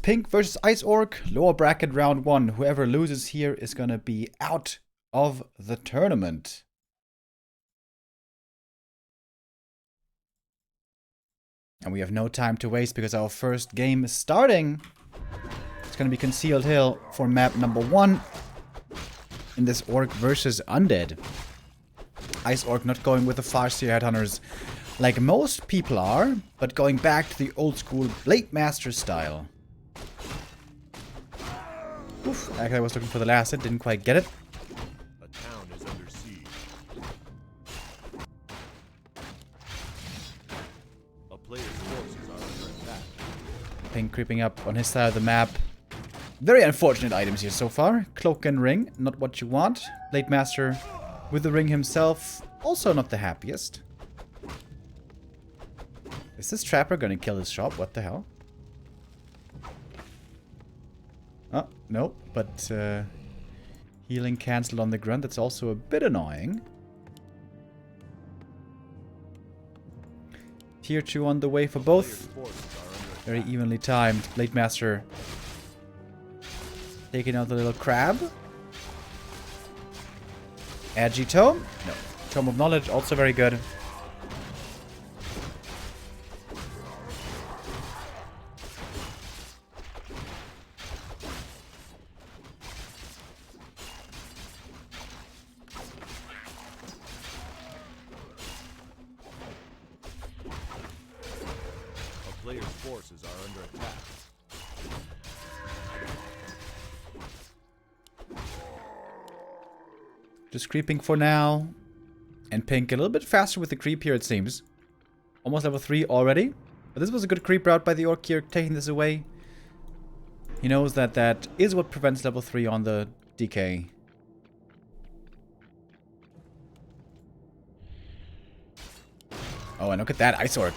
Pink versus Ice Orc, lower bracket round 1. Whoever loses here is gonna be out of the tournament. And we have no time to waste because our first game is starting. It's gonna be Concealed Hill for map number 1 in this Orc versus Undead. Ice Orc not going with the Farseer Headhunters like most people are, but going back to the old school Blade Master style. Oof, actually I was looking for the last hit, didn't quite get it. A town is under siege. A player's forces are under attack. Pink creeping up on his side of the map. Very unfortunate items here so far. Cloak and ring, not what you want. Blade Master with the ring himself, also not the happiest. Is this Trapper gonna kill his shop? What the hell? Oh, no, but healing cancelled on the grunt. That's also a bit annoying. Tier 2 on the way for both. Very evenly timed. Blade Master taking out the little crab. Agi Tome? No. Tome of Knowledge, also very good. A player's forces are under attack. Just creeping for now. And Pink a little bit faster with the creep here, it seems. Almost level 3 already. But this was a good creep route by the Orc here, taking this away. He knows that that is what prevents level 3 on the DK. Oh, and look at that Ice Orc.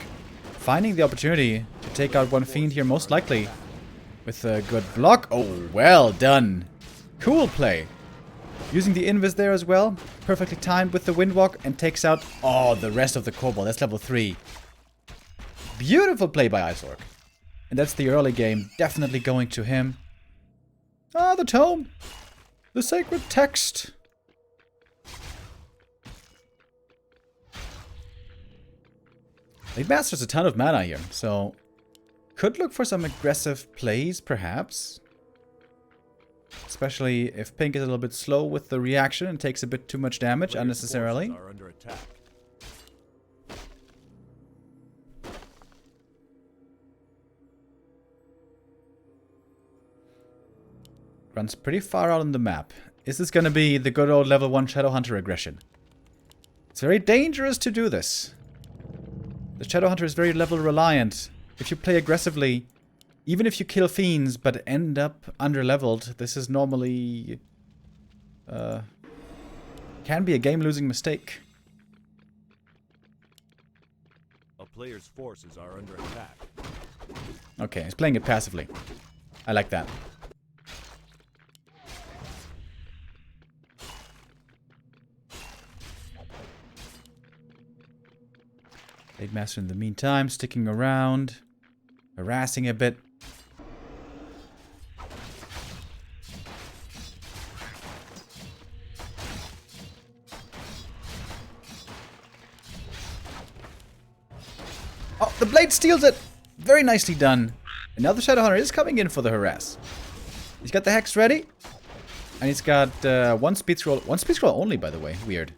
Finding the opportunity to take out one Fiend here, most likely. With a good block. Oh, well done. Cool play. Using the invis there as well. Perfectly timed with the Windwalk and takes out, oh, the rest of the Kobold. That's level 3. Beautiful play by Ice Orc. And that's the early game. Definitely going to him. Ah, the tome. The sacred text. Blade Master's a ton of mana here, so could look for some aggressive plays, perhaps. Especially if Pink is a little bit slow with the reaction and takes a bit too much damage unnecessarily. Are under attack. Runs pretty far out on the map. Is this going to be the good old level 1 Shadowhunter aggression? It's very dangerous to do this. The Shadowhunter is very level reliant. If you play aggressively, even if you kill fiends but end up under-leveled, this is normally can be a game-losing mistake. A player's forces are under attack. Okay, he's playing it passively. I like that. Blade Master in the meantime, sticking around, harassing a bit. Oh, the blade steals it! Very nicely done. And now the Shadowhunter is coming in for the harass. He's got the Hex ready. And he's got one speed scroll. One speed scroll only, by the way. Weird.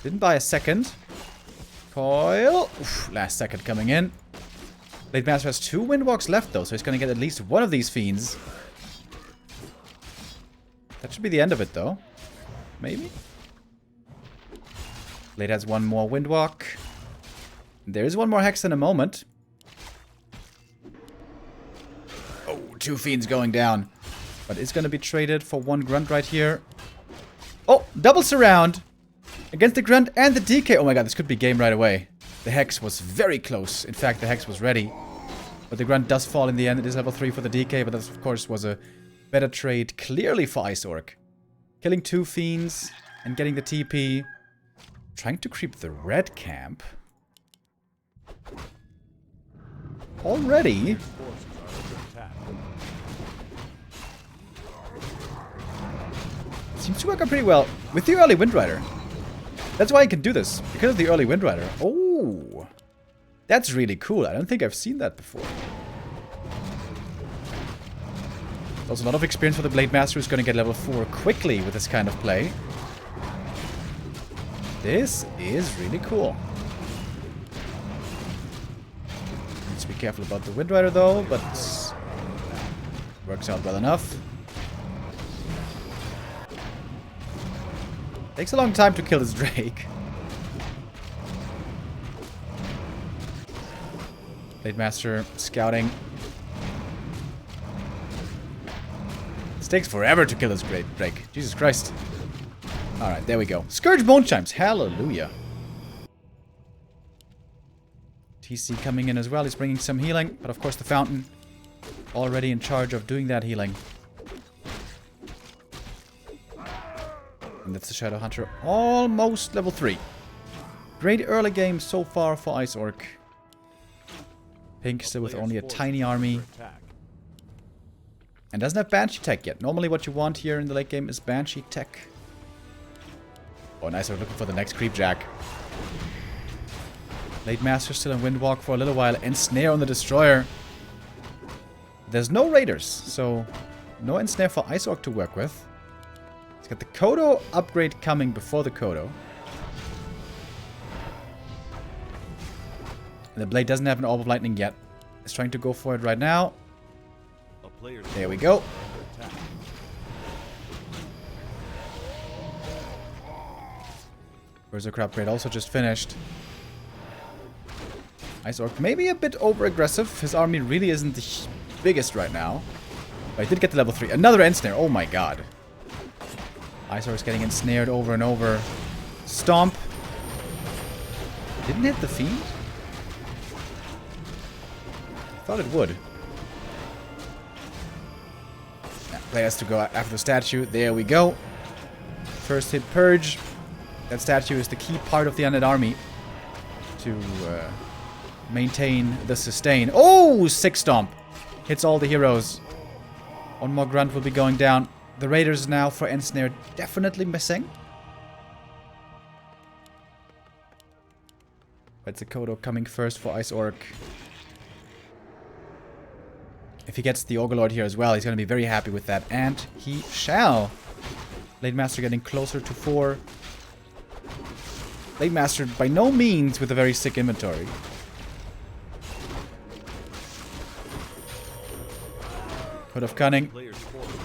Didn't buy a second. Coil. Oof, last second coming in. Blade Master has 2 Windwalks left, though, so he's going to get at least one of these fiends. That should be the end of it, though. Maybe? Blade has 1 more Windwalk. There's 1 more Hex in a moment. Oh, 2 fiends going down. But it's going to be traded for 1 Grunt right here. Oh, double surround. Against the Grunt and the DK. Oh my god, this could be game right away. The Hex was very close. In fact, the Hex was ready. But the Grunt does fall in the end. It is level 3 for the DK, but that, of course, was a better trade clearly for Ice Orc. Killing 2 fiends and getting the TP. Trying to creep the red camp. Already? Seems to work out pretty well with the early Wind Rider. That's why I can do this, because of the early Wind Rider. Oh, that's really cool. I don't think I've seen that before. Also, a lot of experience for the Blade Master who's going to get level 4 quickly with this kind of play. This is really cool. Need to be careful about the Wind Rider though, but works out well enough. Takes a long time to kill this Drake. Blade Master scouting. This takes forever to kill this great Drake. Jesus Christ. Alright, there we go. Scourge Bone Chimes. Hallelujah. TC coming in as well. He's bringing some healing. But of course the Fountain already in charge of doing that healing. And that's the Shadow Hunter. Almost level 3. Great early game so far for Ice Orc. Pink still with only a tiny army. And doesn't have Banshee tech yet. Normally what you want here in the late game is Banshee tech. Oh, nice. We're looking for the next Creep Jack. Blade Master still in Windwalk for a little while. Ensnare on the Destroyer. There's no Raiders, so no Ensnare for Ice Orc to work with. He's got the Kodo upgrade coming before the Kodo. And the Blade doesn't have an Orb of Lightning yet. He's trying to go for it right now. There we go. Berserker upgrade also just finished. Ice Orc maybe a bit over-aggressive. His army really isn't the biggest right now. But he did get to level 3. Another Ensnare. Oh my god. Ice Orc is getting ensnared over and over. Stomp. Didn't hit the Fiend? Thought it would. Now, play has to go after the statue. There we go. First hit Purge. That statue is the key part of the undead army to maintain the sustain. Oh, 6 Stomp. Hits all the heroes. One more Grunt will be going down. The Raiders now for Ensnare definitely missing. But the Kodo coming first for Ice Orc. If he gets the Ogre Lord here as well, he's going to be very happy with that. And he shall. Blade Master getting closer to 4. Blade Master by no means with a very sick inventory. Hood of Cunning.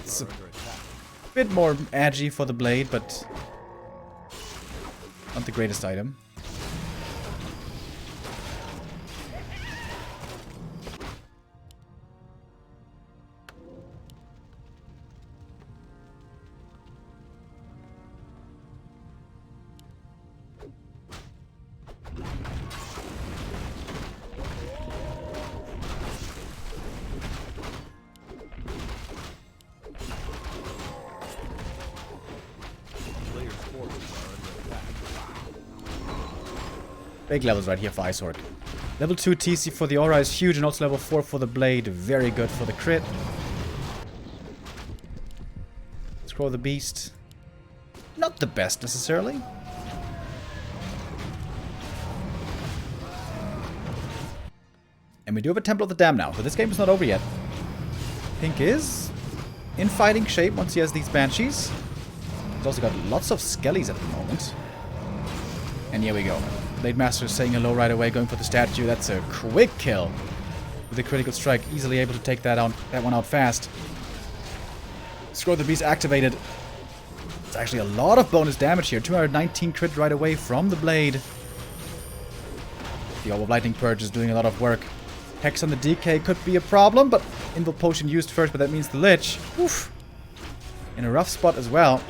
It's a bit more edgy for the Blade, but not the greatest item. Big levels right here for Ice Orc. Level 2 TC for the Aura is huge, and also level 4 for the Blade. Very good for the crit. Scroll the Beast. Not the best necessarily. And we do have a Temple of the Dam now, so this game is not over yet. Pink is in fighting shape once he has these Banshees. He's also got lots of Skellies at the moment. And here we go. Blade Master is saying hello right away, going for the statue. That's a quick kill. With a critical strike, easily able to take that one out fast. Scroll the Beast activated. It's actually a lot of bonus damage here. 219 crit right away from the Blade. The Orb of Lightning Purge is doing a lot of work. Hex on the DK could be a problem, but Invul Potion used first, but that means the Lich. Oof. In a rough spot as well.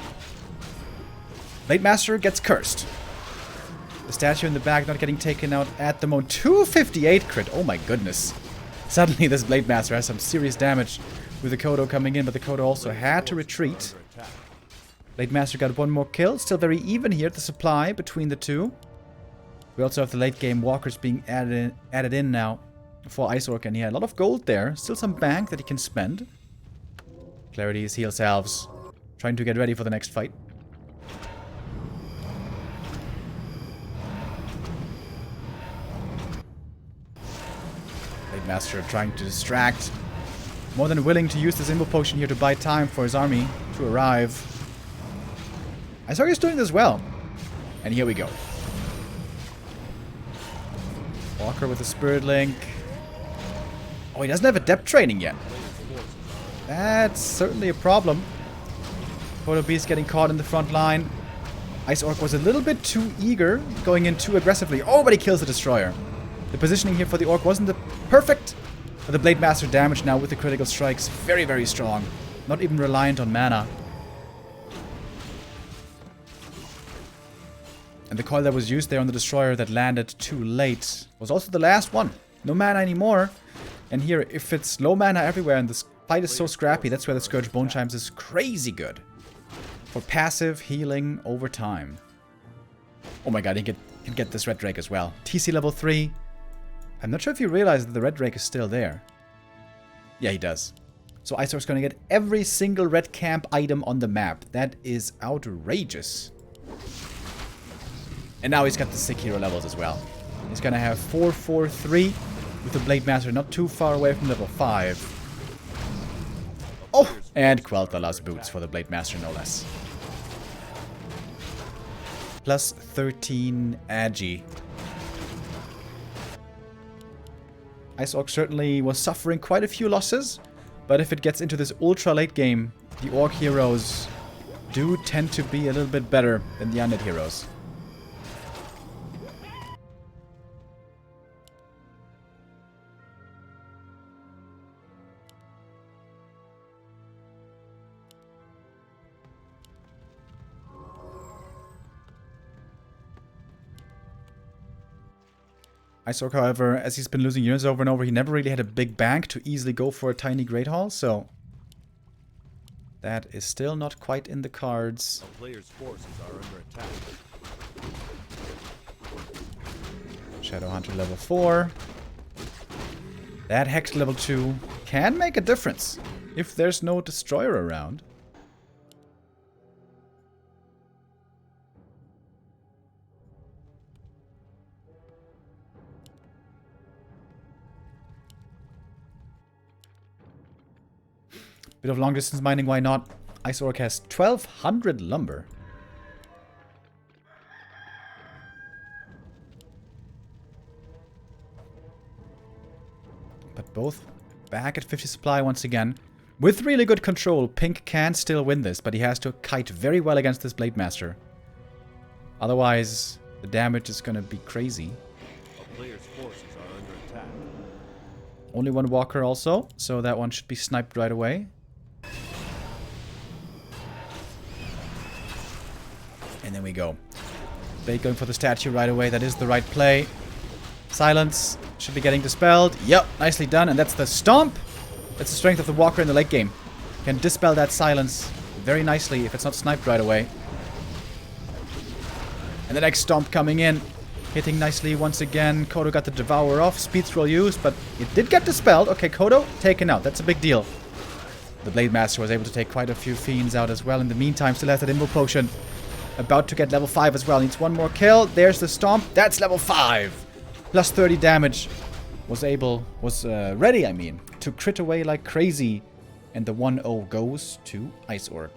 Blade Master gets cursed. The statue in the back not getting taken out at the moment. 258 crit. Oh my goodness. Suddenly this Blade Master has some serious damage with the Kodo coming in, but the Kodo also had to retreat. Blade Master got one more kill. Still very even here at the supply between the two. We also have the late game walkers being added in now for Ice Orc, and he had a lot of gold there. Still some bank that he can spend. Clarity is heal salves. Trying to get ready for the next fight. Master trying to distract. More than willing to use this Imbo Potion here to buy time for his army to arrive. IceOrc is doing this well. And here we go. Walker with a Spirit Link. Oh, he doesn't have a depth training yet. That's certainly a problem. Photo Beast getting caught in the front line. IceOrc was a little bit too eager, going in too aggressively. Oh, but he kills the Destroyer. The positioning here for the Orc wasn't the perfect. But the Blade Master damage now with the critical strikes. Very, very strong. Not even reliant on mana. And the coil that was used there on the Destroyer that landed too late was also the last one. No mana anymore. And here, if it's low mana everywhere and this fight is so scrappy, that's where the Scourge Bone Chimes is crazy good. For passive healing over time. Oh my god, he can get this Red Drake as well. TC level 3. I'm not sure if you realize that the Red Drake is still there. Yeah, he does. So IceOrc's going to get every single red camp item on the map. That is outrageous. And now he's got the sick hero levels as well. He's going to have 4, 4, 3 with the Blade Master not too far away from level 5. Oh! And Quel'Thala's boots for the Blade Master, no less. Plus 13 Agi. IceOrc certainly was suffering quite a few losses, but if it gets into this ultra late game, the Orc heroes do tend to be a little bit better than the Undead heroes. IceOrc, however, as he's been losing units over and over, he never really had a big bank to easily go for a tiny Great Hall, so that is still not quite in the cards. A player's forces are under attack. Shadowhunter level 4. That Hex level 2 can make a difference if there's no Destroyer around. Bit of long distance mining, why not? IceOrc has 1200 lumber. But both back at 50 supply once again. With really good control, Pink can still win this, but he has to kite very well against this Blade Master. Otherwise, the damage is gonna be crazy. A player's forces are under attack. Only one walker also, so that one should be sniped right away. And then we go. Blade going for the statue right away. That is the right play. Silence should be getting dispelled. Yep, nicely done. And that's the stomp. That's the strength of the walker in the late game. Can dispel that silence very nicely if it's not sniped right away. And the next stomp coming in. Hitting nicely once again. Kodo got the Devour off. Speed scroll used, but it did get dispelled. Okay, Kodo taken out. That's a big deal. The Blade Master was able to take quite a few fiends out as well. In the meantime, still has that Imbo Potion. About to get level 5 as well. Needs one more kill. There's the stomp. That's level 5. Plus 30 damage. Was ready, I mean, to crit away like crazy. And the 1-0 goes to IceOrc.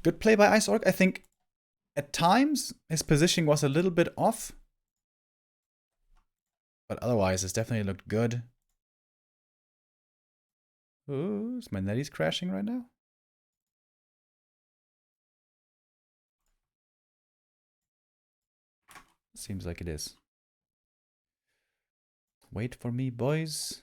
Good play by IceOrc. I think at times his positioning was a little bit off. But otherwise, it's definitely looked good. Ooh, is my netties crashing right now? Seems like it is. Wait for me, boys.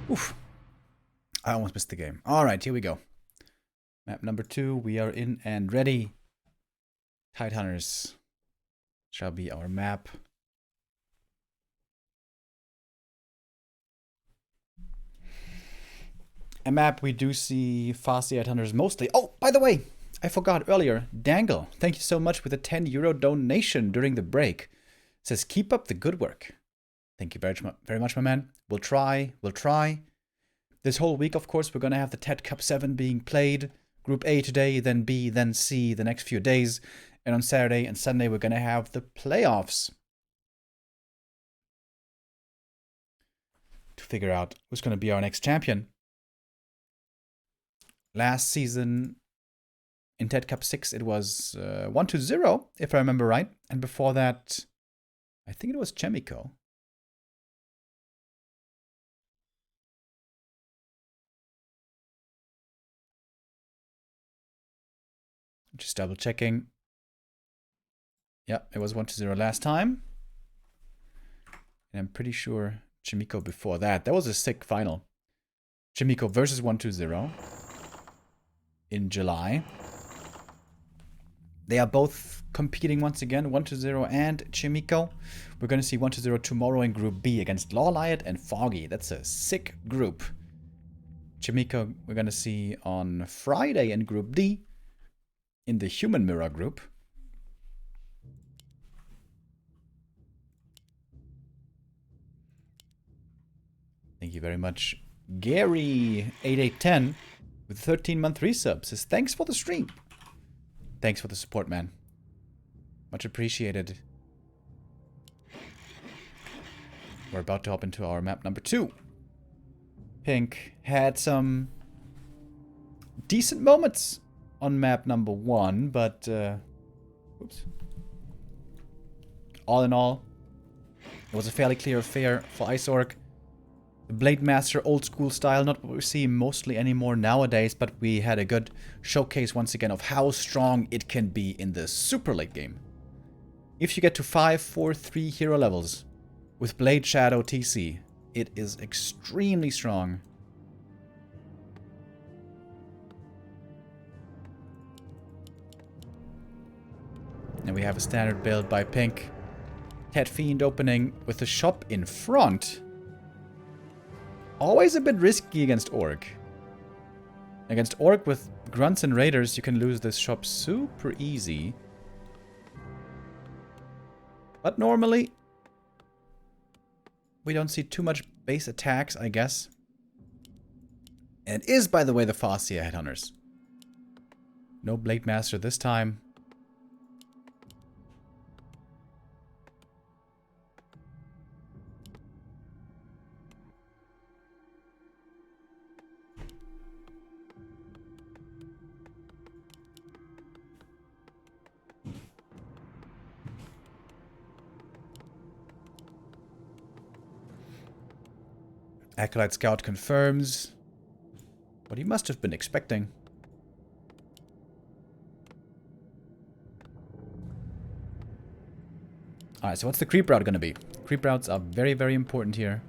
Oof. I almost missed the game. Alright, here we go. Map number 2, we are in and ready. Tidehunters shall be our map. A map we do see fast Tidehunters mostly. Oh, by the way, I forgot earlier. Dangle, thank you so much with a €10 donation during the break. Says, keep up the good work. Thank you very much, my man. We'll try. This whole week, of course, we're going to have the TeD Cup 7 being played. Group A today, then B, then C the next few days. And on Saturday and Sunday, we're going to have the playoffs. To figure out who's going to be our next champion. Last season, in TeD Cup 6, it was 1-0, if I remember right. And before that, I think it was Chemico. Just double checking. Yeah, it was 1-0 last time. And I'm pretty sure Chimico before that. That was a sick final. Chimico versus 1-0 in July. They are both competing once again, 1-0 and Chimico. We're going to see 1-0 tomorrow in Group B against Lawliot and Foggy. That's a sick group. Chimico we're going to see on Friday in Group D in the Human Mirror group. Thank you very much. Gary8810 with 13-month resub says, thanks for the stream. Thanks for the support, man. Much appreciated. We're about to hop into our map number 2. Pink had some decent moments on map number 1, but oops. All in all, it was a fairly clear affair for IceOrc. The Blade Master old school style, not what we see mostly anymore nowadays, but we had a good showcase once again of how strong it can be in the super late game. If you get to 5, 4, 3 hero levels with Blade Shadow TC, it is extremely strong. And we have a standard build by Pink. TeD Fiend opening with the shop in front. Always a bit risky against Orc. Against Orc with Grunts and Raiders, you can lose this shop super easy. But normally, we don't see too much base attacks, I guess. And it is, by the way, the Fascia Headhunters. No Blade Master this time. Acolyte Scout confirms what he must have been expecting. Alright, so what's the creep route going to be? Creep routes are very, very important here.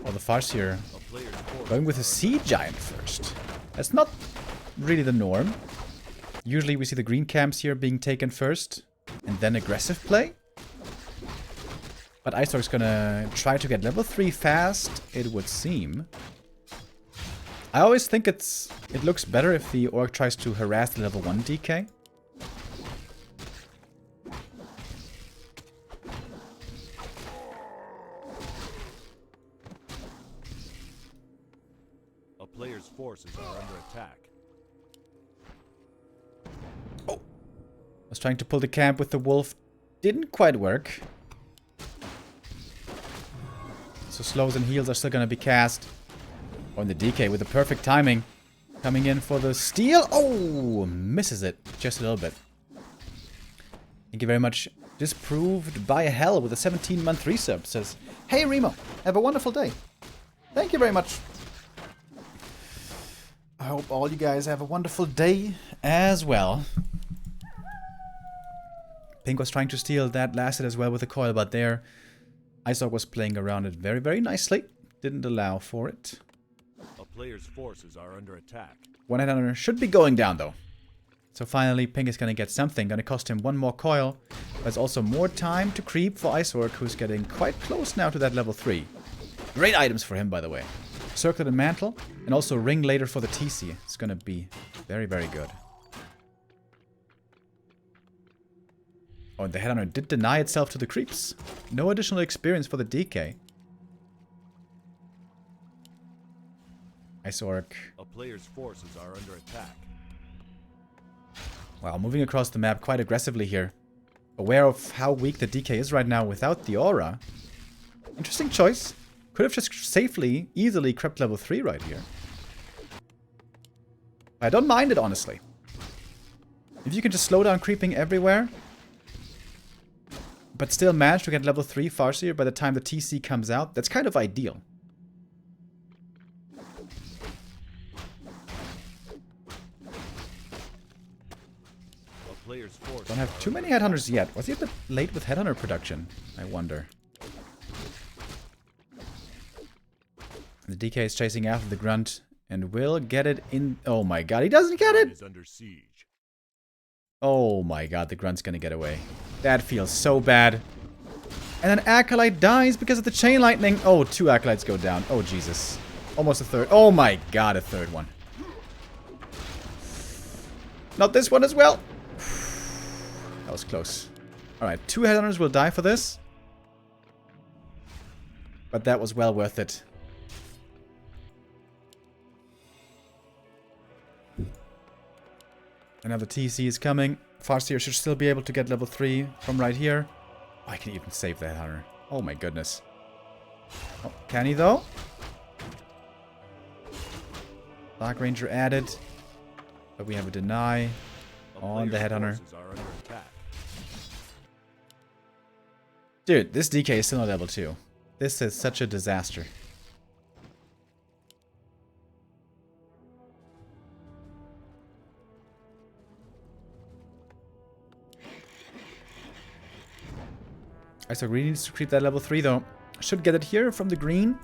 Well, the Farseer going with a Sea Giant first. That's not really the norm. Usually we see the green camps here being taken first, and then aggressive play. But IceOrc's gonna try to get level 3 fast, it would seem. I always think it looks better if the Orc tries to harass the level 1 DK. A player's forces are under attack. Was trying to pull the camp with the wolf. Didn't quite work. So slows and heals are still going to be cast. Oh, and the DK with the perfect timing. Coming in for the steal. Oh, misses it. Just a little bit. Thank you very much. Disproved by hell with a 17-month resub. Says, hey Remo, have a wonderful day. Thank you very much. I hope all you guys have a wonderful day as well. Pink was trying to steal that last hit as well with the coil, but there IceOrc was playing around it very, very nicely. Didn't allow for it. A player's forces are under attack. One headhunter should be going down though. So finally Pink is going to get something. Going to cost him one more coil. There's also more time to creep for IceOrc, who's getting quite close now to that level 3. Great items for him, by the way. Circlet and Mantle, and also Ring later for the TC. It's going to be very, very good. Oh, and the headhunter did deny itself to the creeps. No additional experience for the DK. IceOrc. A player's forces are under attack. Wow, moving across the map quite aggressively here. Aware of how weak the DK is right now without the aura. Interesting choice. Could have just safely, easily crept level 3 right here. I don't mind it, honestly. If you can just slow down creeping everywhere, but still manage to get level 3 Farseer by the time the TC comes out, that's kind of ideal. Don't have too many headhunters yet. Was he a bit late with headhunter production? I wonder. The DK is chasing after the grunt and will get it in. Oh my god, he doesn't get it! Oh my god, the grunt's gonna get away. That feels so bad. And an Acolyte dies because of the chain lightning. Oh, 2 Acolytes go down. Oh Jesus. Almost a third. Oh my god, a third one. Not this one as well. That was close. Alright, 2 headhunters will die for this. But that was well worth it. Another TC is coming. Farseer should still be able to get level 3 from right here. Oh, I can even save that hunter. Oh my goodness. Oh, can he though? Dark Ranger added. But we have a deny on the headhunter. Dude, this DK is still not level 2. This is such a disaster. IceOrc really needs to creep that level 3 though. Should get it here from the green.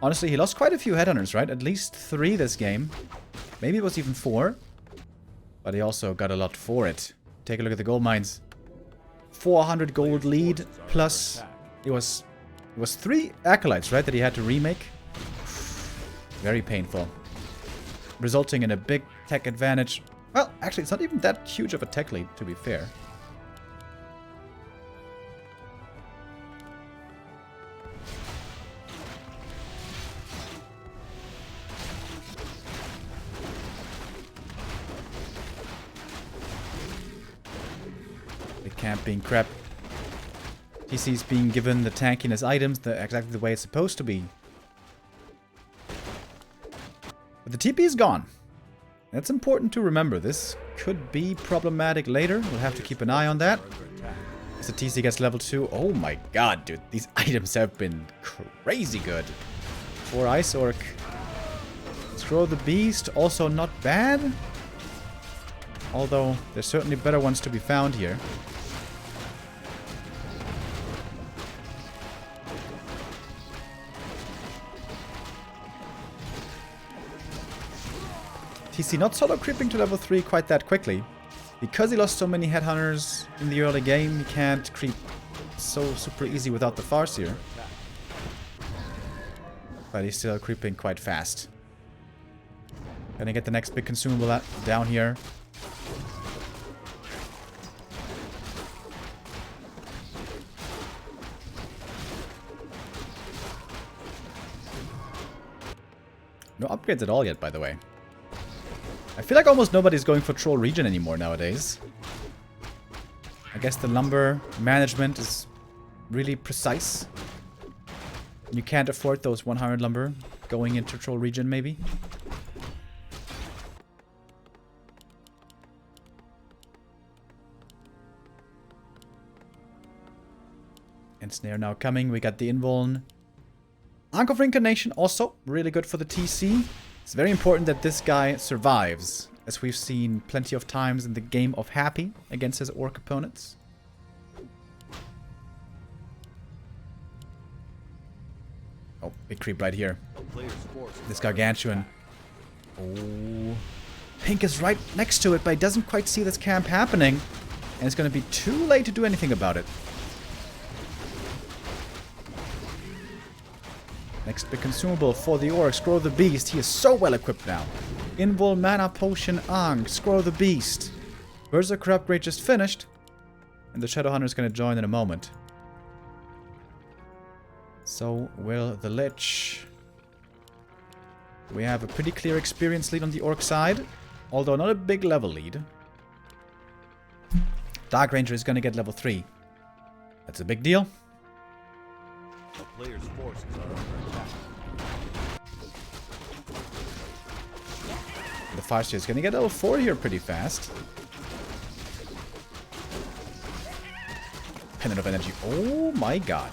Honestly, he lost quite a few headhunters, right? At least 3 this game. Maybe it was even 4. But he also got a lot for it. Take a look at the gold mines. 400 gold lead, plus it was 3 Acolytes, right, that he had to remake. Very painful. Resulting in a big tech advantage. Well, actually, it's not even that huge of a tech lead, to be fair. Camp being crap. TC's being given the tankiness items exactly the way it's supposed to be. But the TP is gone. That's important to remember. This could be problematic later. We'll have to keep an eye on that. As the TC gets level 2. Oh my god, dude. These items have been crazy good. For IceOrc. Throw the Beast. Also not bad. Although, there's certainly better ones to be found here. TC not solo creeping to level 3 quite that quickly. Because he lost so many headhunters in the early game, he can't creep so super easy without the Farseer. But he's still creeping quite fast. Gonna get the next big consumable down here. No upgrades at all yet, by the way. I feel like almost nobody's going for Troll Region anymore nowadays. I guess the lumber management is really precise. You can't afford those 100 lumber going into Troll Region, maybe. And Snare now coming. We got the Invuln. Ankh of Reincarnation also really good for the TC. It's very important that this guy survives, as we've seen plenty of times in the game of Happy against his Orc opponents. Oh, big creep right here. A player's forces This are under gargantuan. attack. Oh. Pink is right next to it, but he doesn't quite see this camp happening. And it's going to be too late to do anything about it. Next big consumable for the Orc. Scroll the Beast. He is so well equipped now. Invul, Mana Potion, Ankh. Scroll the Beast. Berserker upgrade just finished. And the Shadowhunter is going to join in a moment. So will the Lich. We have a pretty clear experience lead on the Orc side. Although not a big level lead. Dark Ranger is going to get level 3. That's a big deal. A player's forces are under attack. The Farseer is going to get level 4 here pretty fast. Pendant of Energy. Oh my god.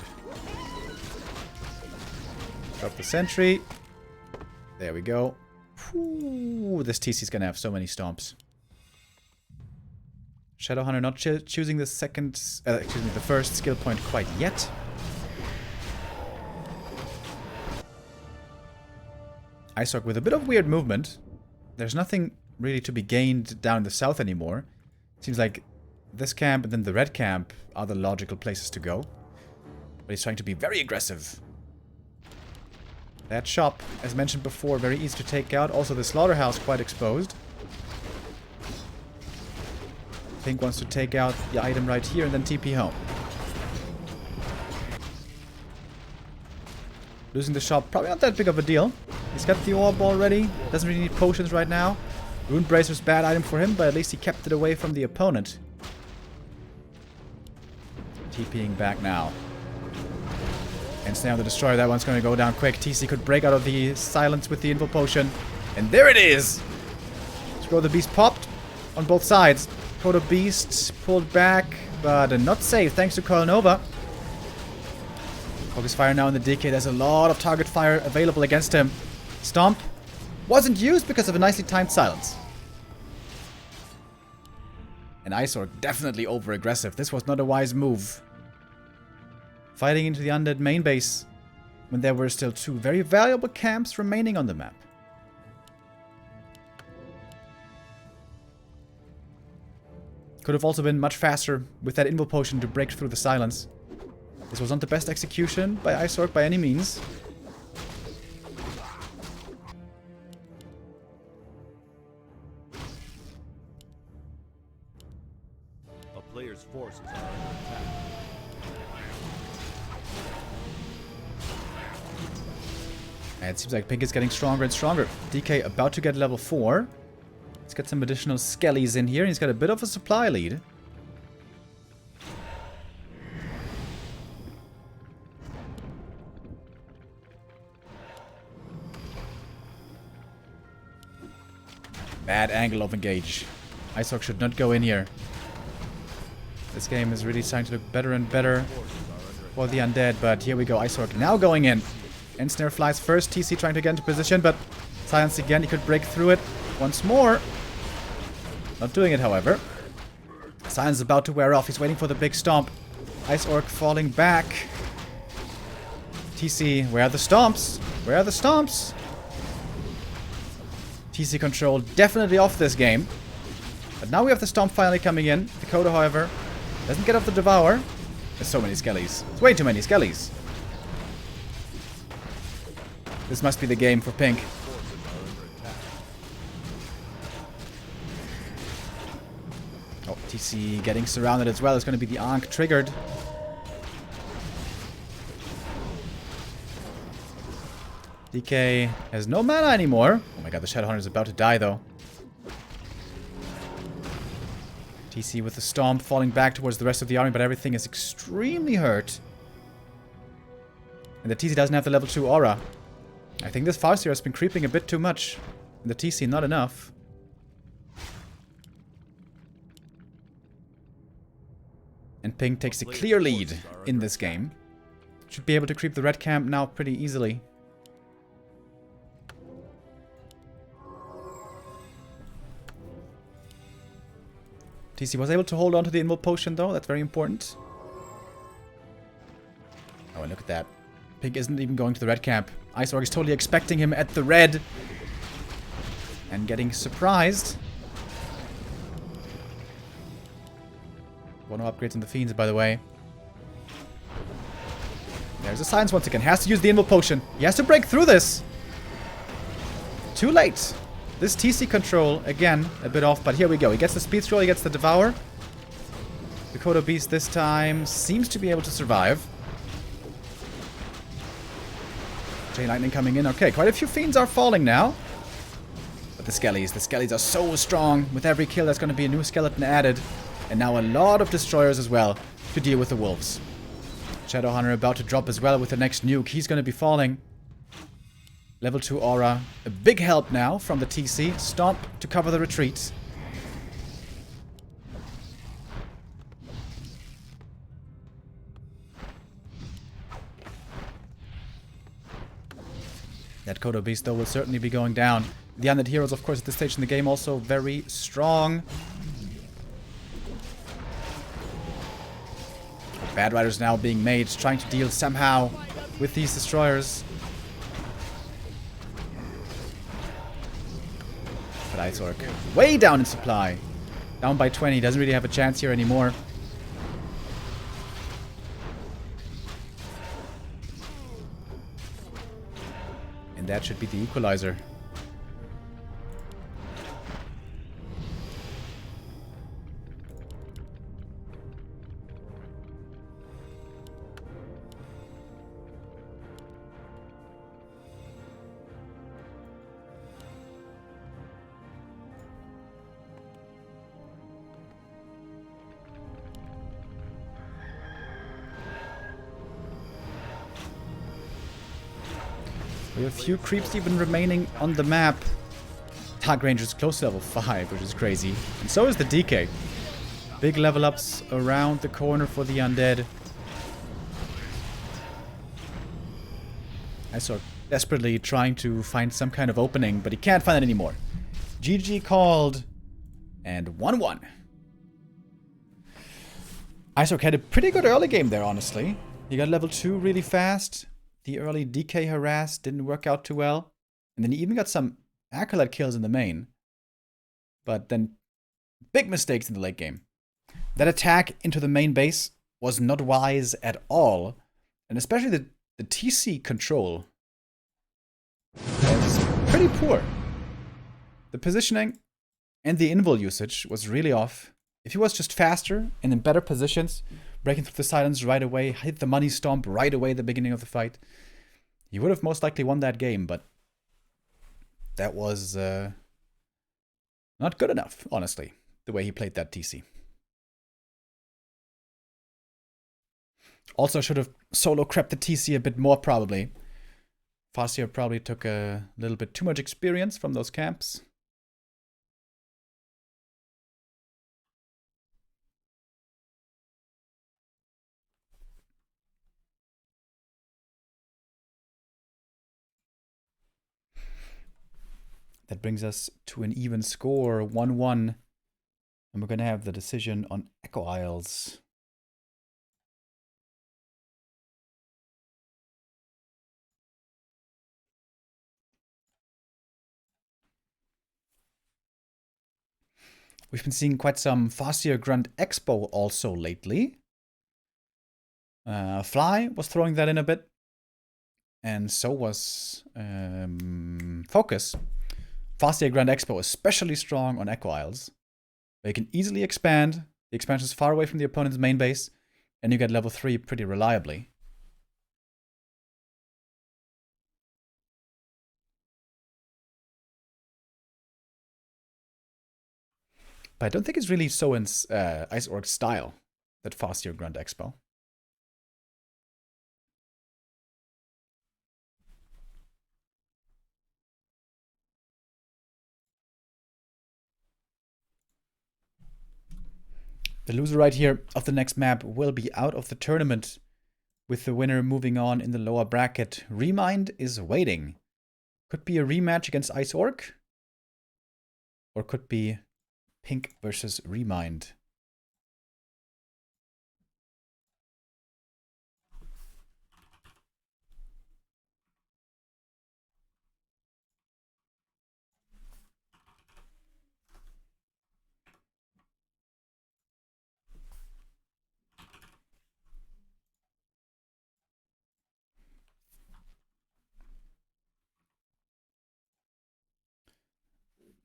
Drop the sentry. There we go. Whew, this TC is going to have so many stomps. Shadowhunter not choosing the the first skill point quite yet. Iceorc with a bit of weird movement. There's nothing really to be gained down in the south anymore. Seems like this camp and then the red camp are the logical places to go. But he's trying to be very aggressive. That shop, as mentioned before, very easy to take out. Also the slaughterhouse quite exposed. Pink wants to take out the item right here and then TP home. Losing the shop, probably not that big of a deal. He's got the orb already. Doesn't really need potions right now. Rune Bracer's bad item for him, but at least he kept it away from the opponent. TPing back now. And stay on the destroyer. That one's going to go down quick. TC could break out of the silence with the info potion. And there it is! Scroll the Beast popped on both sides. Proto Beast pulled back, but not safe thanks to Coil Nova. Focus fire now in the DK. There's a lot of target fire available against him. Stomp wasn't used because of a nicely timed silence. And Iceorc definitely over-aggressive. This was not a wise move. Fighting into the undead main base when there were still 2 very valuable camps remaining on the map. Could have also been much faster with that Invul Potion to break through the silence. This was not the best execution by Iceorc by any means. A player's forces are under attack. And it seems like Pink is getting stronger and stronger. DK about to get level 4. Let's get some additional skellies in here. He's got a bit of a supply lead. Bad angle of engage. Iceorc should not go in here. This game is really starting to look better and better for the undead, but here we go. Iceorc now going in. Ensnare flies first. TC trying to get into position, but silence again. He could break through it once more. Not doing it, however. Silence is about to wear off. He's waiting for the big stomp. Iceorc falling back. TC, where are the stomps? Where are the stomps? TC control definitely off this game. But now we have the stomp finally coming in. Dakota, however, doesn't get off the Devour. There's so many skellies. It's way too many skellies. This must be the game for Pink. Oh, TC getting surrounded as well. It's going to be the Ankh triggered. DK has no mana anymore. Oh my god, the Shadowhunter is about to die though. TC with the Stomp falling back towards the rest of the army, but everything is extremely hurt. And the TC doesn't have the level 2 aura. I think this Farseer has been creeping a bit too much. And the TC not enough. And Pink takes a clear lead in this game. Should be able to creep the red camp now pretty easily. TC was able to hold on to the Invul Potion though, that's very important. Oh, and look at that. Pink isn't even going to the red camp. Ice Orc is totally expecting him at the red. And getting surprised. One upgrades on the Fiends, by the way. There's a Silence once again. Has to use the Invul Potion. He has to break through this. Too late. This TC control, again, a bit off, but here we go. He gets the Speed Scroll, he gets the Devour. The Kodo Beast this time seems to be able to survive. Chain Lightning coming in. Okay, quite a few Fiends are falling now. But the Skellies are so strong. With every kill, there's going to be a new skeleton added. And now a lot of Destroyers as well to deal with the Wolves. Shadowhunter about to drop as well with the next nuke. He's going to be falling. Level 2 Aura. A big help now from the TC. Stomp to cover the retreat. That Kodo Beast, though, will certainly be going down. The Undead Heroes, of course, at this stage in the game also very strong. Bad Riders now being made, trying to deal somehow with these Destroyers. But Ice Orc, way down in supply. Down by 20, doesn't really have a chance here anymore. And that should be the equalizer. We have a few creeps even remaining on the map. Dark Ranger is close to level 5, which is crazy. And so is the DK. Big level ups around the corner for the undead. I saw desperately trying to find some kind of opening, but he can't find it anymore. GG called. And 1-1. Isork had a pretty good early game there, honestly. He got level 2 really fast. The early DK harass didn't work out too well. And then he even got some Acolyte kills in the main. But then big mistakes in the late game. That attack into the main base was not wise at all. And especially the TC control was pretty poor. The positioning and the invul usage was really off. If he was just faster and in better positions, breaking through the silence right away, hit the money stomp right away at the beginning of the fight, he would have most likely won that game, but that was not good enough, honestly, the way he played that TC. Also should have solo crept the TC a bit more, probably. Farseer probably took a little bit too much experience from those camps. That brings us to an even score, 1-1. And we're going to have the decision on Echo Isles. We've been seeing quite some Farseer Grunt Expo also lately. Fly was throwing that in a bit. And so was Focus. Farseer Grand Expo especially strong on Echo Isles. They can easily expand. The expansion is far away from the opponent's main base. And you get level 3 pretty reliably. But I don't think it's really so in Ice Orc style, that Farseer Grand Expo. The loser right here of the next map will be out of the tournament, with the winner moving on in the lower bracket. Remind is waiting. Could be a rematch against Ice Orc, or could be Pink versus Remind.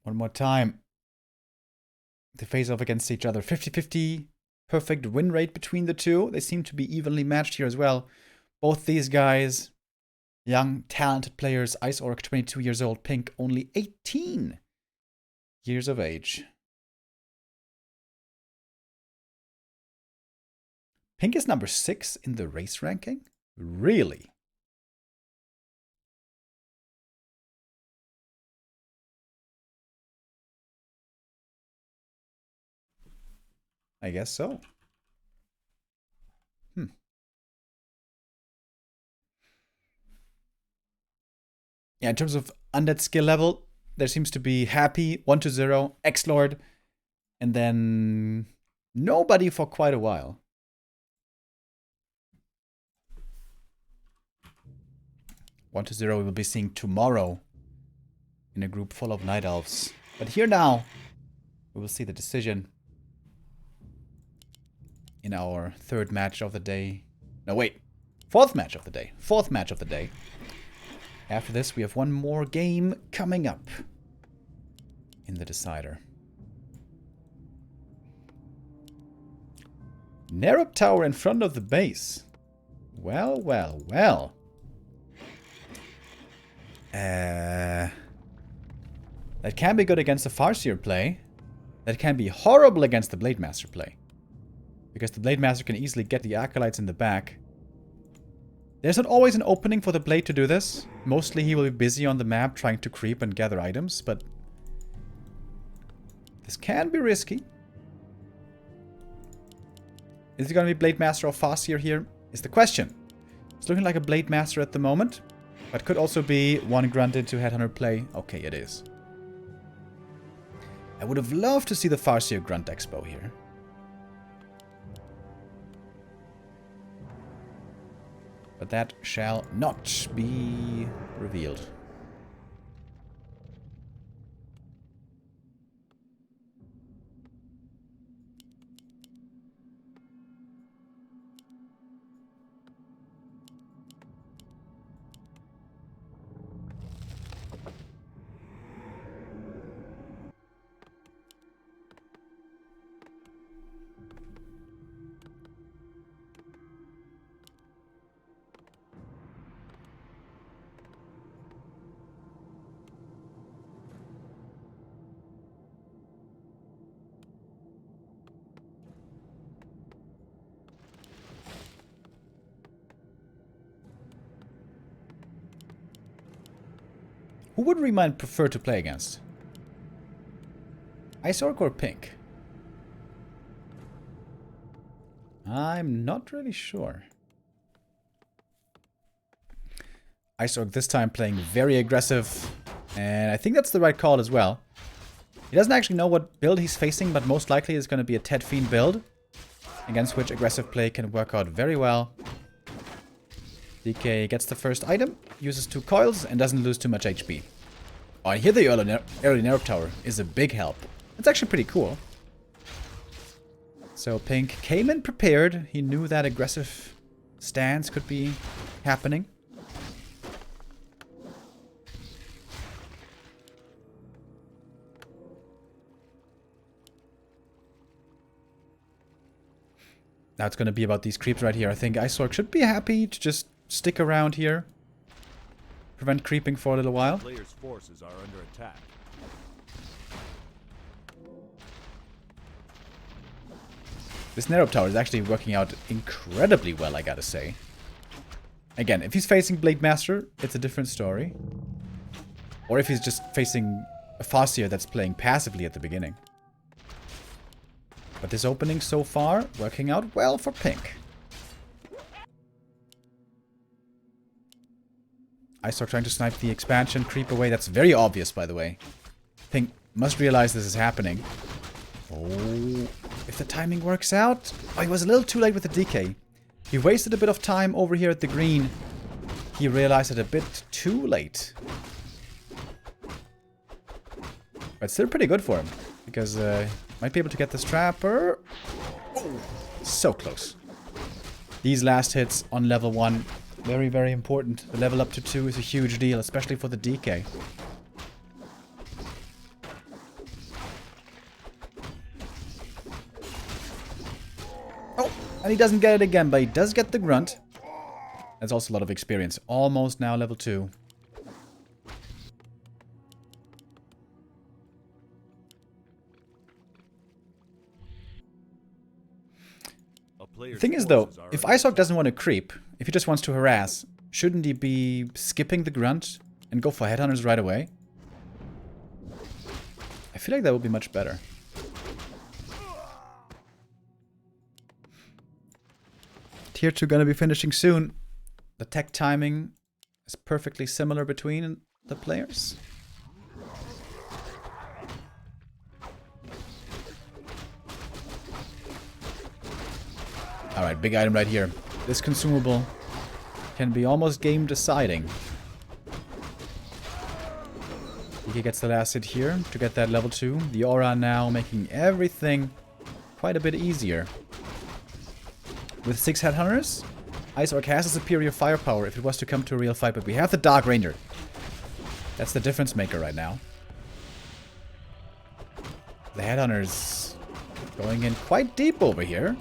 One more time. They face off against each other. 50-50. Perfect win rate between the two. They seem to be evenly matched here as well. Both these guys, young, talented players. IceOrc, 22 years old. Pink, only 18 years of age. Pink is number 6 in the race ranking? Really? I guess so. Yeah, in terms of undead skill level, there seems to be Happy, 1-0, X-Lord, and then nobody for quite a while. 1-0 we will be seeing tomorrow in a group full of Night Elves. But here now, we will see the decision in our third match of the day. No, wait. Fourth match of the day. Fourth match of the day. After this, we have one more game coming up in the decider. Narrow tower in front of the base. Well, well, well. That can be good against the Farseer play. That can be horrible against the Blade Master play. Because the Blade Master can easily get the Acolytes in the back. There's not always an opening for the Blade to do this. Mostly he will be busy on the map trying to creep and gather items, but this can be risky. Is it going to be Blade Master or Farseer here? Is the question. It's looking like a Blade Master at the moment, but could also be one grunted to Headhunter play. Okay, it is. I would have loved to see the Farseer Grunt Expo here. But that shall not be revealed. Who would Remind prefer to play against? IceOrc or Pink? I'm not really sure. IceOrc this time playing very aggressive, and I think that's the right call as well. He doesn't actually know what build he's facing, but most likely it's going to be a TeD Fiend build, against which aggressive play can work out very well. DK gets the first item, uses 2 coils, and doesn't lose too much HP. Oh, and here the early Nerve Tower is a big help. It's actually pretty cool. So Pink came in prepared. He knew that aggressive stance could be happening. Now it's going to be about these creeps right here. I think IceOrc should be happy to just stick around here. Prevent creeping for a little while. Players' forces are under attack. This Narrow Tower is actually working out incredibly well, I gotta say. Again, if he's facing Blade Master, it's a different story. Or if he's just facing a Farseer that's playing passively at the beginning. But this opening so far, working out well for Pink. IceOrc trying to snipe the expansion, creep away. That's very obvious, by the way. Pink must realize this is happening. Oh, if the timing works out. Oh, he was a little too late with the DK. He wasted a bit of time over here at the green. He realized it a bit too late. But still pretty good for him. Because might be able to get this trapper. Oh, so close. These last hits on level 1. Very, very important. The level up to 2 is a huge deal, especially for the DK. No! And he doesn't get it again, but he does get the grunt. That's also a lot of experience. Almost now level 2. The thing is though, if IceOrc doesn't want to creep, if he just wants to harass, shouldn't he be skipping the grunt and go for headhunters right away? I feel like that would be much better. Tier 2 gonna be finishing soon. The tech timing is perfectly similar between the players. Alright, big item right here. This consumable can be almost game deciding. He gets the last hit here to get that level 2. The aura now making everything quite a bit easier. With 6 headhunters, IceOrc has a superior firepower if it was to come to a real fight, but we have the Dark Ranger. That's the difference maker right now. The headhunters going in quite deep over here.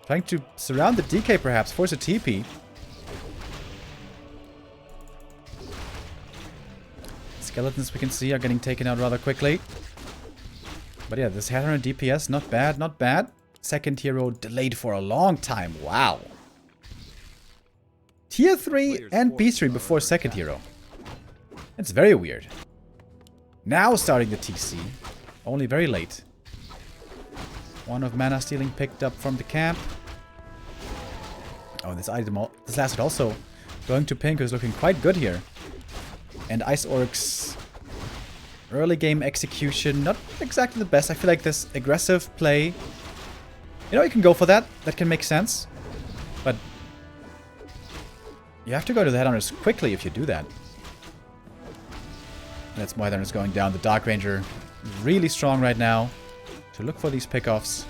Trying to surround the DK perhaps, force a TP. Skeletons we can see are getting taken out rather quickly. But yeah, this headhunter DPS, not bad, not bad. Second hero delayed for a long time, wow. Tier 3 and B3 before second hero. It's very weird. Now starting the TC, only very late. One of mana stealing picked up from the camp. Oh, this last hit also going to pink, who's looking quite good here. And IceOrc's early game execution, not exactly the best. I feel like this aggressive play, you know, you can go for that. That can make sense. But you have to go to the headhunters quickly if you do that. That's why headhunters going down. The Dark Ranger really strong right now to look for these pickoffs.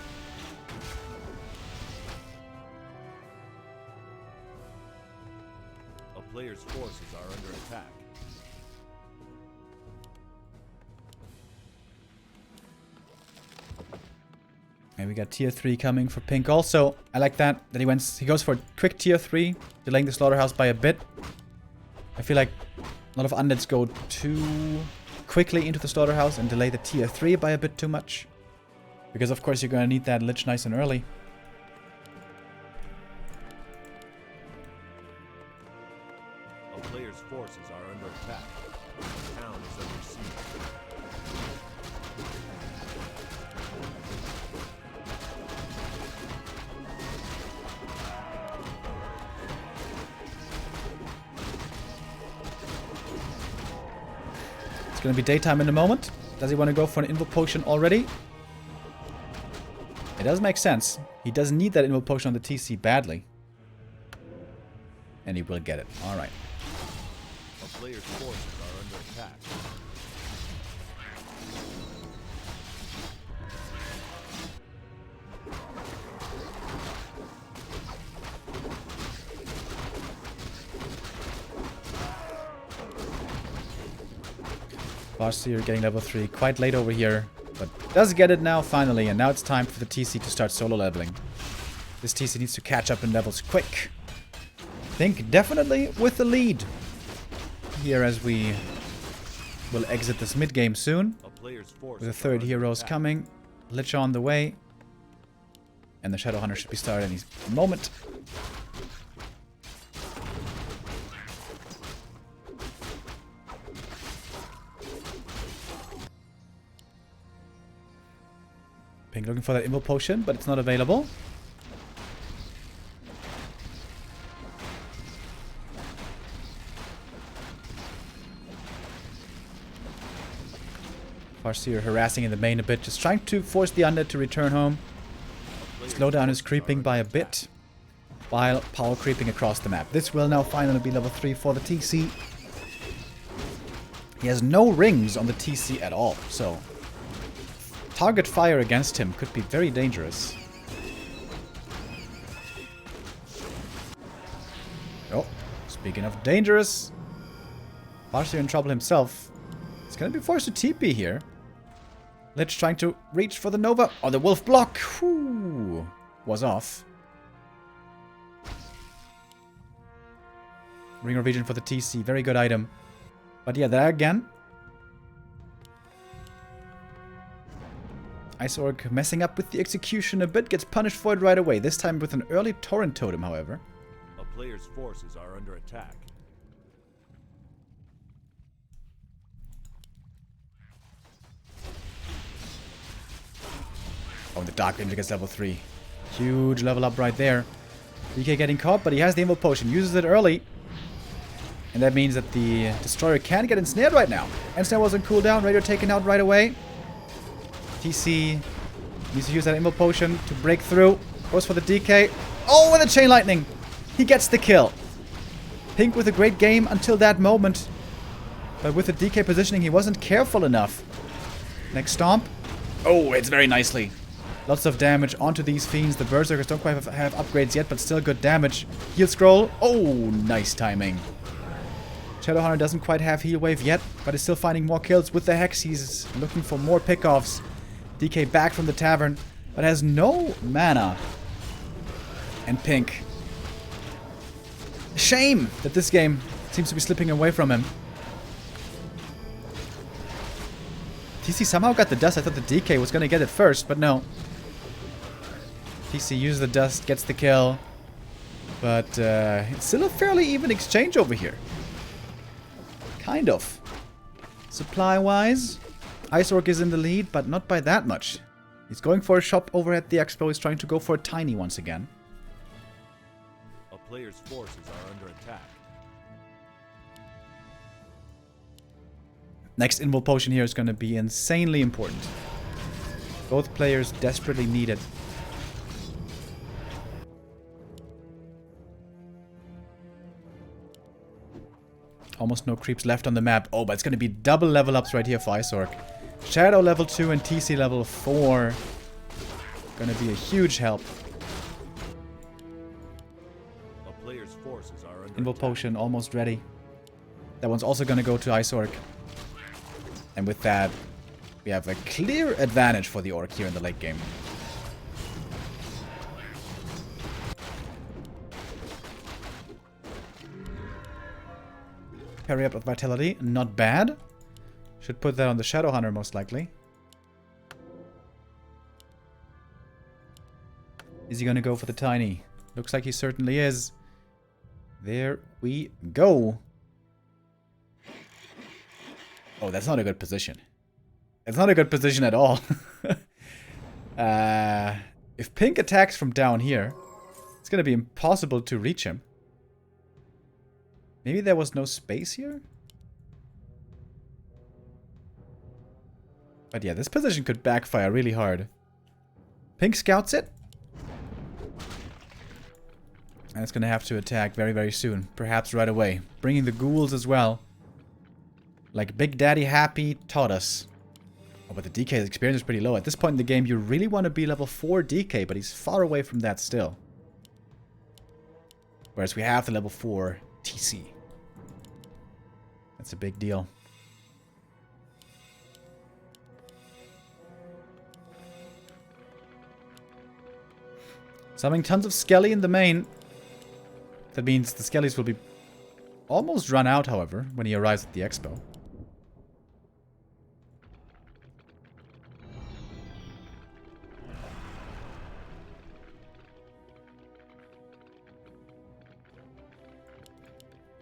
A player's forces are under attack. And we got tier 3 coming for pink also. I like that he goes for a quick tier 3, delaying the slaughterhouse by a bit. I feel like a lot of undeads go too quickly into the slaughterhouse and delay the tier 3 by a bit too much. Because of course you're gonna need that lich nice and early. A player's forces are under attack. The town is under siege. It's gonna be daytime in a moment. Does he want to go for an invoke potion already? It does make sense. He does need that invoke potion on the TC badly. And he will get it. Alright. A player's forces are under attack. CORSAIR getting level 3 quite late over here. But does get it now, finally. And now it's time for the TC to start solo leveling. This TC needs to catch up in levels quick. I think definitely with the lead. Here as we will exit this mid-game soon. With the third heroes coming. Lich on the way. And the Shadowhunter should be started any moment. Pink looking for that invoke potion, but it's not available. CORSAIR harassing in the main a bit, just trying to force the undead to return home. Slowdown is creeping by a bit, while power creeping across the map. This will now finally be level 3 for the TC. He has no rings on the TC at all, so target fire against him could be very dangerous. Oh, speaking of dangerous, CORSAIR in trouble himself. He's gonna be forced to TP here. Lich trying to reach for the Nova. Oh, the wolf block! Whew. was off. Ring of Region for the TC. Very good item. But yeah, there again. Ice Orc messing up with the execution a bit. Gets punished for it right away. This time with an early Torrent Totem, however. A player's forces are under attack. Oh, the Dark Ranger gets level 3. Huge level up right there. DK getting caught, but he has the Invul Potion. Uses it early. And that means that the Destroyer can get ensnared right now. Ensnare was on cooldown. Radio taken out right away. TC needs to use that Invul Potion to break through. Goes for the DK. Oh, with the Chain Lightning. He gets the kill. Pink with a great game until that moment. But with the DK positioning, he wasn't careful enough. Next Stomp. Oh, it's very nicely. Lots of damage onto these Fiends. The Berserkers don't quite have upgrades yet, but still good damage. Heal Scroll. Oh, nice timing. Shadowhunter doesn't quite have Heal Wave yet, but is still finding more kills with the Hex. He's looking for more pickoffs. DK back from the tavern, but has no mana. And Pink. Shame that this game seems to be slipping away from him. TC somehow got the dust. I thought the DK was going to get it first, but no. TC uses the dust, gets the kill. But it's still a fairly even exchange over here. Kind of. Supply-wise, Ice Orc is in the lead, but not by that much. He's going for a shop over at the expo. He's trying to go for a tiny once again. A player's forces are under attack. Next Invul Potion here is going to be insanely important. Both players desperately need it. Almost no creeps left on the map. Oh, but it's going to be double level ups right here for Ice Orc. Shadow level 2 and TC level 4. Going to be a huge help. A player's forces are under Invul Potion almost ready. That one's also going to go to Ice Orc. And with that, we have a clear advantage for the Orc here in the late game. Parry up of Vitality, not bad. Should put that on the Shadowhunter most likely. Is he gonna go for the Tiny? Looks like he certainly is. There we go. Oh, that's not a good position. That's not a good position at all. If Pink attacks from down here, it's gonna be impossible to reach him. Maybe there was no space here? But yeah, this position could backfire really hard. Pink scouts it. And it's gonna have to attack very, very soon. Perhaps right away. Bringing the ghouls as well. Like Big Daddy Happy taught us. Oh, but the DK's experience is pretty low. At this point in the game, you really want to be level 4 DK, but he's far away from that still. Whereas we have the level 4 TC. That's a big deal. Summoning tons of Skelly in the main. That means the Skellies will be almost run out, however, when he arrives at the expo.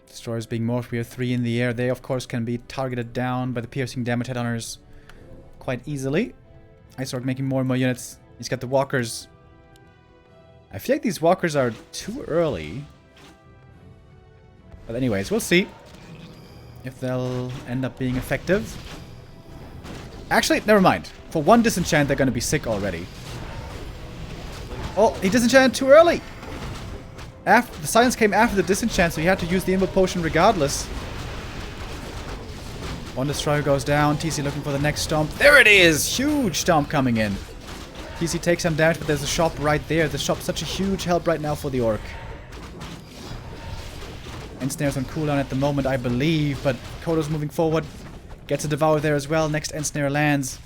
Destroyers being morphed, we have 3 in the air. They, of course, can be targeted down by the piercing damage headhunters quite easily. Ice Orc making more and more units. He's got the walkers. I feel like these walkers are too early. But anyways, we'll see if they'll end up being effective. Actually, never mind. For 1 disenchant, they're going to be sick already. Oh, he disenchanted too early! The silence came after the disenchant, so you had to use the Invul Potion regardless. 1 destroyer goes down. TC looking for the next stomp. There it is! Huge stomp coming in. TC takes some damage, but there's a shop right there. The shop's such a huge help right now for the Orc. Ensnare's on cooldown at the moment, I believe, but Kodo's moving forward. Gets a Devour there as well. Next Ensnare lands.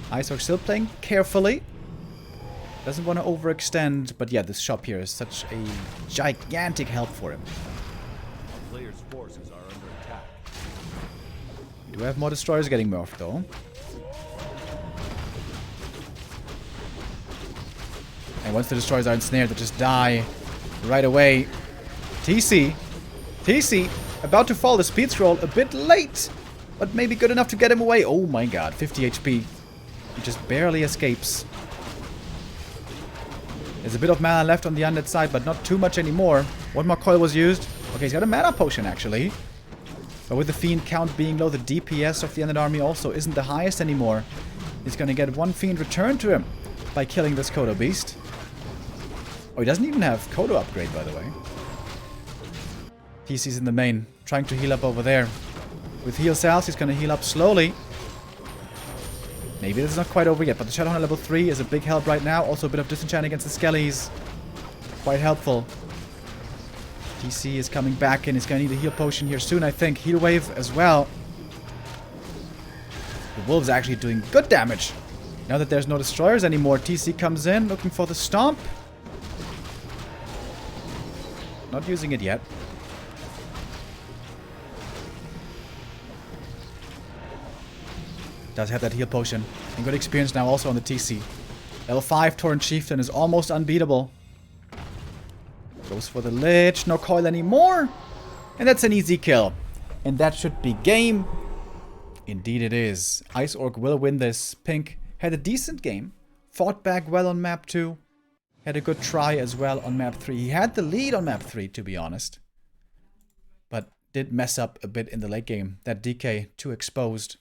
Ice Orc still playing carefully. Doesn't want to overextend, but yeah, this shop here is such a gigantic help for him. A player's forces are under attack. We do have more destroyers getting morphed, though. And once the destroyers are ensnared, they just die right away. TC, about to fall the speed scroll a bit late, but maybe good enough to get him away. Oh my god, 50 HP. He just barely escapes. There's a bit of mana left on the undead side, but not too much anymore. One more coil was used. Okay, he's got a mana potion, actually. But with the Fiend count being low, the DPS of the undead army also isn't the highest anymore. He's gonna get one Fiend returned to him by killing this Kodo Beast. Oh, he doesn't even have Kodo upgrade, by the way. TC's in the main, trying to heal up over there. With heal cells, he's gonna heal up slowly. Maybe this is not quite over yet, but the Shadowhunter level 3 is a big help right now. Also a bit of disenchant against the Skellies. Quite helpful. TC is coming back in. He's going to need a heal potion here soon, I think. Heal wave as well. The Wolves are actually doing good damage. Now that there's no destroyers anymore, TC comes in looking for the stomp. Not using it yet. Does have that heal potion. And good experience now also on the TC. Level 5 Torrent Chieftain is almost unbeatable. Goes for the Lich. No coil anymore. And that's an easy kill. And that should be game. Indeed it is. Ice Orc will win this. Pink had a decent game. Fought back well on map 2. Had a good try as well on map 3. He had the lead on map 3, to be honest. But did mess up a bit in the late game. That DK too exposed.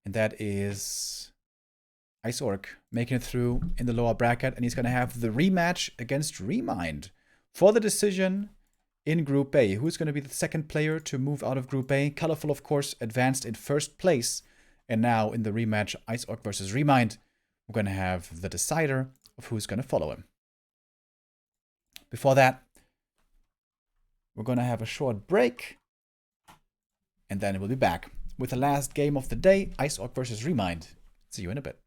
And that is Ice Orc making it through in the lower bracket. And he's going to have the rematch against Remind for the decision in Group A. Who's going to be the second player to move out of Group A? Colorful, of course, advanced in first place. And now in the rematch, Ice Orc versus Remind, we're going to have the decider of who's going to follow him. Before that, we're going to have a short break. And then we'll be back with the last game of the day, Ice Orc versus Remind. See you in a bit.